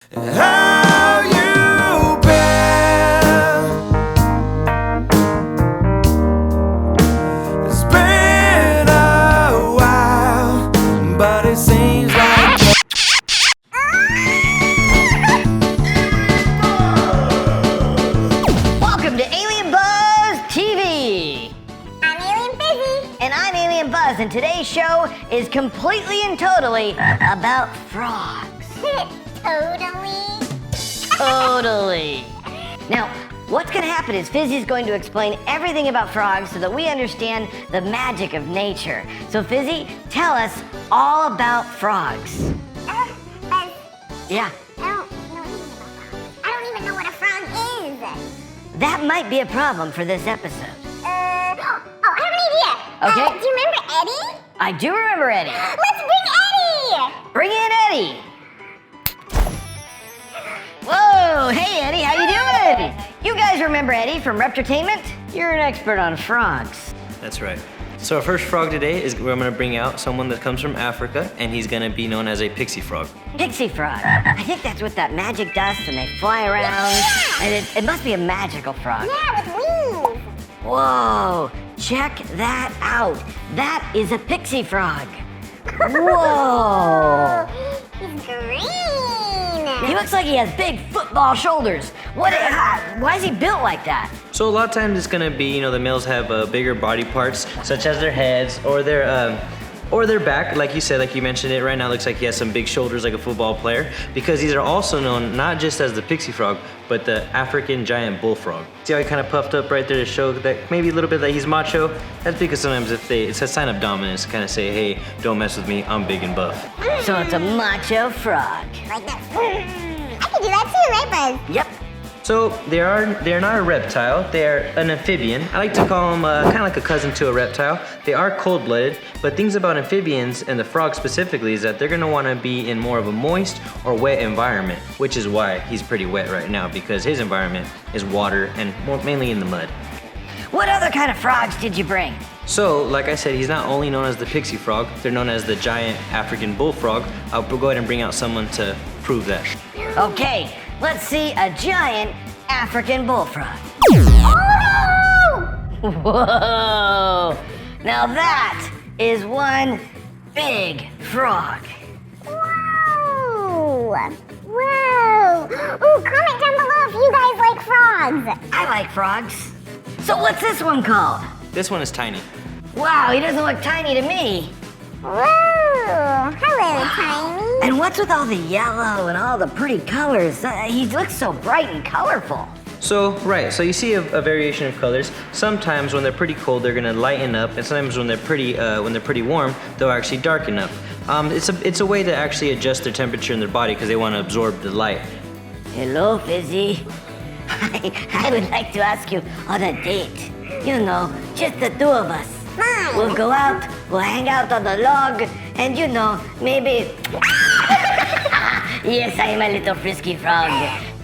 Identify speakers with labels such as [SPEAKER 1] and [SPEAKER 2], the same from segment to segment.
[SPEAKER 1] How you been? It's been a while, but it seems like
[SPEAKER 2] Welcome to Alien Buzz TV.
[SPEAKER 3] I'm Alien Fizzy.
[SPEAKER 2] And I'm Alien Buzz, and today's show is completely and totally about frogs. Totally. Now, what's going to happen is Fizzy's going to explain everything about frogs so that we understand the magic of nature. So Fizzy, tell us all about frogs.
[SPEAKER 3] Buzz,
[SPEAKER 2] Yeah,
[SPEAKER 3] I don't even know what a frog is.
[SPEAKER 2] that might be a problem for this episode.
[SPEAKER 3] I have an idea.
[SPEAKER 2] Okay.
[SPEAKER 3] Do you remember Eddie?
[SPEAKER 2] I do remember Eddie.
[SPEAKER 3] Let's bring Eddie.
[SPEAKER 2] Bring in Eddie. Whoa, hey Eddie, how you doing? You guys remember Eddie from Reptertainment? You're an expert on frogs.
[SPEAKER 4] That's right. So our first frog today is we're gonna bring out someone that comes from Africa, and he's gonna be known as a pixie frog.
[SPEAKER 2] Pixie frog. I think that's with that magic dust and they fly around. And it must be a magical frog.
[SPEAKER 3] Yeah, with wings.
[SPEAKER 2] Whoa, check that out. That is a pixie frog. Whoa.
[SPEAKER 3] He's green.
[SPEAKER 2] He looks like he has big football shoulders. Why is he built like that?
[SPEAKER 4] So a lot of times it's gonna be, the males have bigger body parts, such as their heads or their back. Like you said, like you mentioned it right now, looks like he has some big shoulders like a football player, because these are also known not just as the pixie frog, but the African giant bullfrog. See how he kind of puffed up right there to show that maybe a little bit that he's macho? That's because sometimes it's a sign of dominance, kind of say, hey, don't mess with me, I'm big and buff.
[SPEAKER 2] So it's a macho frog.
[SPEAKER 3] Like that. I can do that too, right, Buzz?
[SPEAKER 2] Yep.
[SPEAKER 4] So they're not a reptile, they're an amphibian. I like to call them kind of like a cousin to a reptile. They are cold-blooded, but things about amphibians and the frog specifically is that they're gonna wanna be in more of a moist or wet environment, which is why he's pretty wet right now, because his environment is water and mainly in the mud.
[SPEAKER 2] What other kind of frogs did you bring?
[SPEAKER 4] So, like I said, he's not only known as the pixie frog, they're known as the giant African bullfrog. I'll go ahead and bring out someone to prove that.
[SPEAKER 2] Okay, let's see a giant African bullfrog.
[SPEAKER 3] Oh!
[SPEAKER 2] Whoa! Now that is one big frog.
[SPEAKER 3] Whoa! Whoa! Ooh, comment down below if you guys like frogs.
[SPEAKER 2] I like frogs. So what's this one called?
[SPEAKER 4] This one is tiny.
[SPEAKER 2] Wow, he doesn't look tiny to me.
[SPEAKER 3] Whoa! Hello, Tiny.
[SPEAKER 2] And what's with all the yellow and all the pretty colors? He looks so bright and colorful.
[SPEAKER 4] So you see a variation of colors. Sometimes when they're pretty cold, they're gonna lighten up, and sometimes when they're pretty warm, they'll actually darken up. It's a way to actually adjust their temperature in their body because they want to absorb the light.
[SPEAKER 2] Hello, Fizzy. I would like to ask you on a date. Just the two of us.
[SPEAKER 3] Fine.
[SPEAKER 2] We'll go out, we'll hang out on the log, and maybe... Yes, I am a little frisky frog.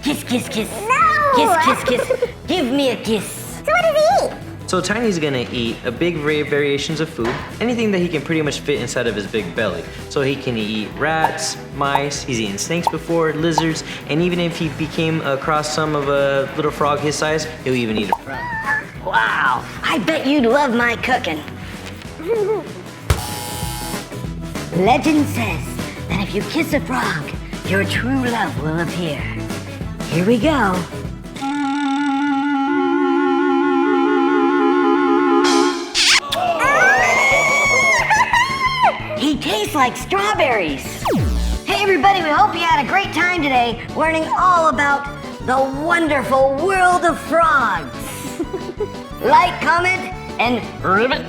[SPEAKER 2] Kiss, kiss, kiss.
[SPEAKER 3] No!
[SPEAKER 2] Kiss, kiss, kiss. Give me a kiss.
[SPEAKER 3] So what does he eat?
[SPEAKER 4] So Tiny's gonna eat a big array of variations of food, anything that he can pretty much fit inside of his big belly. So he can eat rats, mice, he's eaten snakes before, lizards, and even if he became across some of a little frog his size, he'll even eat a frog.
[SPEAKER 2] Wow, I bet you'd love my cooking. Legend says that if you kiss a frog, your true love will appear. Here we go. He tastes like strawberries. Hey everybody, we hope you had a great time today learning all about the wonderful world of frogs. Like, comment, and ribbit.